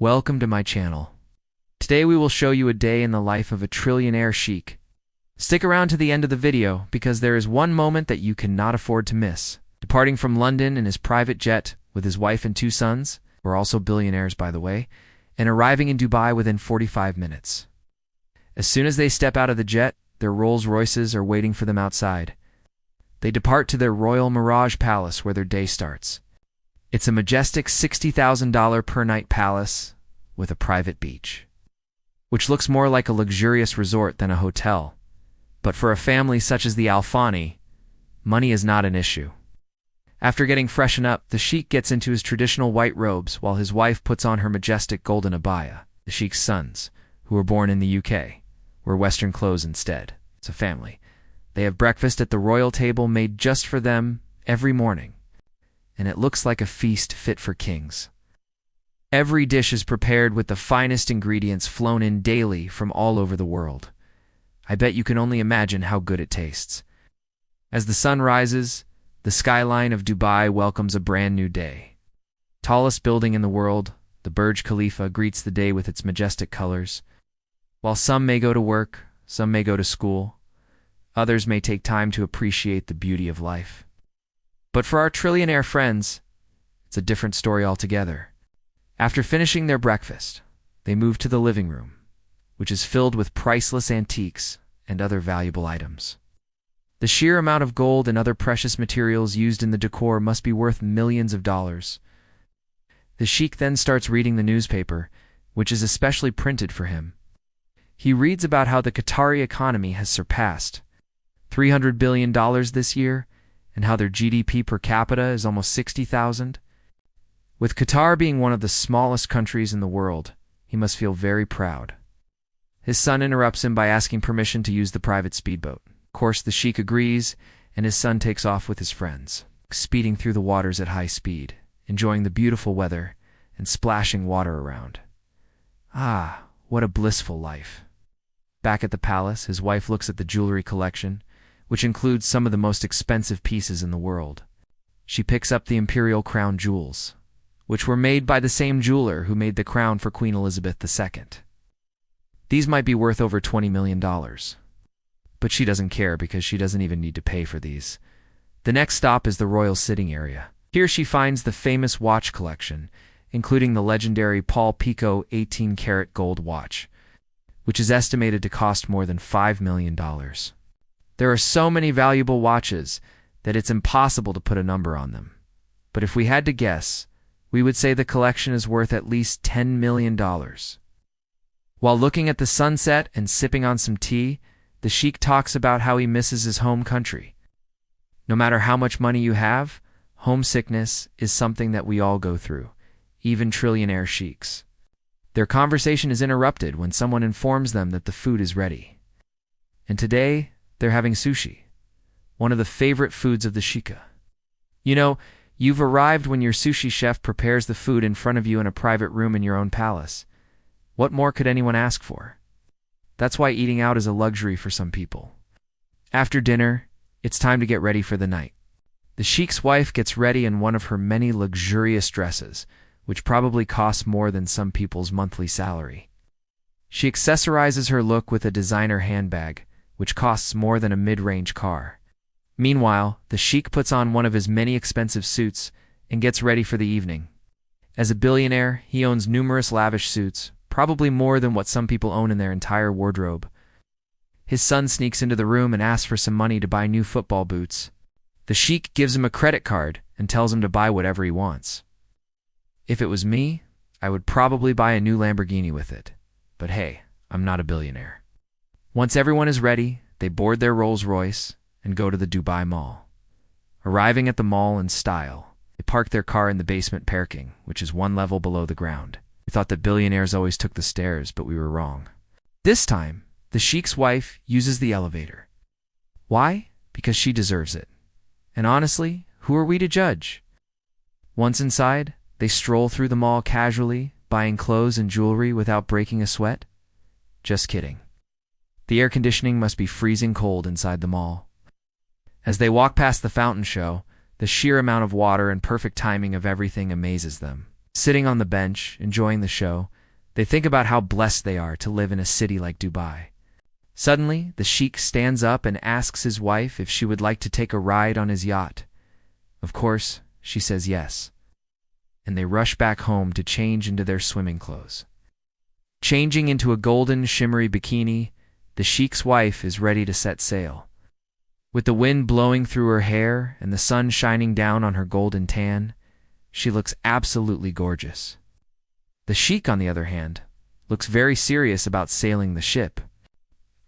Welcome to my channel. Today we will show you a day in the life of a trillionaire sheikh. Stick around to the end of the video because there is one moment that you cannot afford to miss. Departing from London in his private jet with his wife and 2 sons, who are also billionaires by the way, and arriving in Dubai within 45 minutes. As soon as they step out of the jet, their Rolls Royces are waiting for them outside. They depart to their Royal Mirage Palace where their day starts. It's a majestic $60,000 per night palace with a private beach, which looks more like a luxurious resort than a hotel. But for a family such as the Al Thani, money is not an issue. After getting freshened up, the sheikh gets into his traditional white robes while his wife puts on her majestic golden abaya. The sheikh's sons, who were born in the UK, wear Western clothes instead. It's a family. They have breakfast at the royal table made just for them every morning, and it looks like a feast fit for kings. Every dish is prepared with the finest ingredients flown in daily from all over the world. I bet you can only imagine how good it tastes. As the sun rises, the skyline of Dubai welcomes a brand new day. Tallest building in the world, the Burj Khalifa greets the day with its majestic colors. While some may go to work, some may go to school, others may take time to appreciate the beauty of life. But for our trillionaire friends, it's a different story altogether. After finishing their breakfast, they move to the living room, which is filled with priceless antiques and other valuable items. The sheer amount of gold and other precious materials used in the decor must be worth millions of dollars. The sheikh then starts reading the newspaper, which is especially printed for him. He reads about how the Qatari economy has surpassed $300 billion this year, and how their GDP per capita is almost 60,000. With Qatar being one of the smallest countries in the world, he must feel very proud. His son interrupts him by asking permission to use the private speedboat. Of course, the sheikh agrees, and his son takes off with his friends, speeding through the waters at high speed, enjoying the beautiful weather and splashing water around. Ah, what a blissful life. Back at the palace, his wife looks at the jewelry collection, which includes some of the most expensive pieces in the world. She picks up the imperial crown jewels, which were made by the same jeweler who made the crown for Queen Elizabeth II. These might be worth over $20 million. But she doesn't care because she doesn't even need to pay for these. The next stop is the royal sitting area. Here she finds the famous watch collection, including the legendary Paul Picot 18-karat gold watch, which is estimated to cost more than $5 million. There are so many valuable watches that it's impossible to put a number on them. But if we had to guess, we would say the collection is worth at least $10 million. While looking at the sunset and sipping on some tea, the sheikh talks about how he misses his home country. No matter how much money you have, homesickness is something that we all go through, even trillionaire sheikhs. Their conversation is interrupted when someone informs them that the food is ready. And today, they're having sushi, one of the favorite foods of the sheikha. You know, you've arrived when your sushi chef prepares the food in front of you in a private room in your own palace. What more could anyone ask for? That's why eating out is a luxury for some people. After dinner, it's time to get ready for the night. The sheikh's wife gets ready in one of her many luxurious dresses, which probably costs more than some people's monthly salary. She accessorizes her look with a designer handbag, which costs more than a mid-range car. Meanwhile, the sheikh puts on one of his many expensive suits and gets ready for the evening. As a billionaire, he owns numerous lavish suits, probably more than what some people own in their entire wardrobe. His son sneaks into the room and asks for some money to buy new football boots. The sheikh gives him a credit card and tells him to buy whatever he wants. If it was me, I would probably buy a new Lamborghini with it. But hey, I'm not a billionaire. Once everyone is ready, they board their Rolls Royce and go to the Dubai Mall. Arriving at the mall in style, they park their car in the basement parking, which is 1 level below the ground. We thought that billionaires always took the stairs, but we were wrong. This time, the sheikh's wife uses the elevator. Why? Because she deserves it. And honestly, who are we to judge? Once inside, they stroll through the mall casually, buying clothes and jewelry without breaking a sweat. Just kidding. The air conditioning must be freezing cold inside the mall. As they walk past the fountain show, the sheer amount of water and perfect timing of everything amazes them. Sitting on the bench, enjoying the show, they think about how blessed they are to live in a city like Dubai. Suddenly, the sheikh stands up and asks his wife if she would like to take a ride on his yacht. Of course, she says yes. And they rush back home to change into their swimming clothes. Changing into a golden, shimmery bikini, the sheikh's wife is ready to set sail. With the wind blowing through her hair and the sun shining down on her golden tan, she looks absolutely gorgeous. The sheikh, on the other hand, looks very serious about sailing the ship.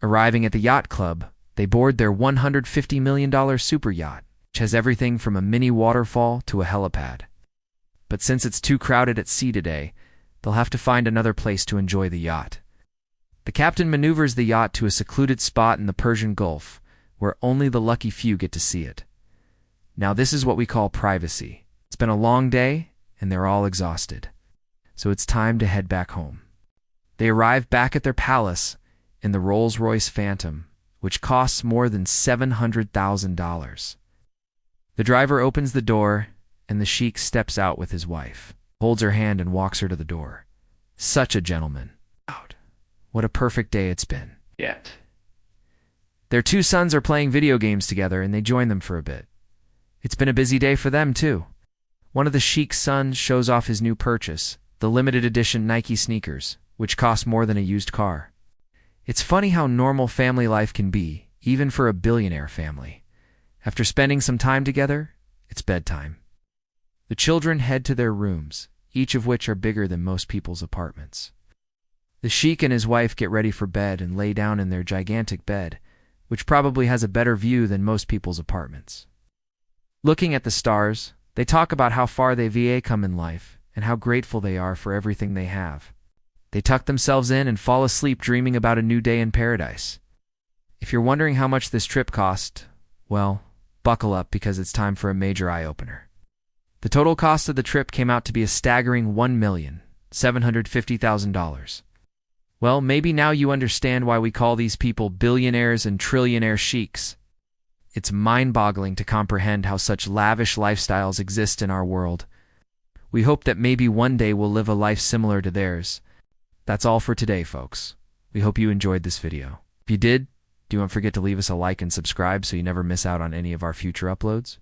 Arriving at the yacht club, they board their $150 million superyacht, which has everything from a mini waterfall to a helipad. But since it's too crowded at sea today, they'll have to find another place to enjoy the yacht. The captain maneuvers the yacht to a secluded spot in the Persian Gulf, where only the lucky few get to see it. Now this is what we call privacy. It's been a long day, and they're all exhausted. So it's time to head back home. They arrive back at their palace in the Rolls-Royce Phantom, which costs more than $700,000. The driver opens the door, and the sheikh steps out with his wife, holds her hand and walks her to the door. Such a gentleman. What a perfect day it's been. Yet. Their two sons are playing video games together, and they join them for a bit. It's been a busy day for them, too. One of the sheikh's sons shows off his new purchase, the limited edition Nike sneakers, which cost more than a used car. It's funny how normal family life can be, even for a billionaire family. After spending some time together, it's bedtime. The children head to their rooms, each of which are bigger than most people's apartments. The sheikh and his wife get ready for bed and lay down in their gigantic bed, which probably has a better view than most people's apartments. Looking at the stars, they talk about how far they've come in life and how grateful they are for everything they have. They tuck themselves in and fall asleep dreaming about a new day in paradise. If you're wondering how much this trip cost, well, buckle up because it's time for a major eye-opener. The total cost of the trip came out to be a staggering $1,750,000. Well, maybe now you understand why we call these people billionaires and trillionaire sheikhs. It's mind-boggling to comprehend how such lavish lifestyles exist in our world. We hope that maybe one day we'll live a life similar to theirs. That's all for today, folks. We hope you enjoyed this video. If you did, don't forget to leave us a like and subscribe so you never miss out on any of our future uploads.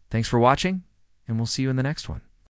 Thanks for watching, and we'll see you in the next one.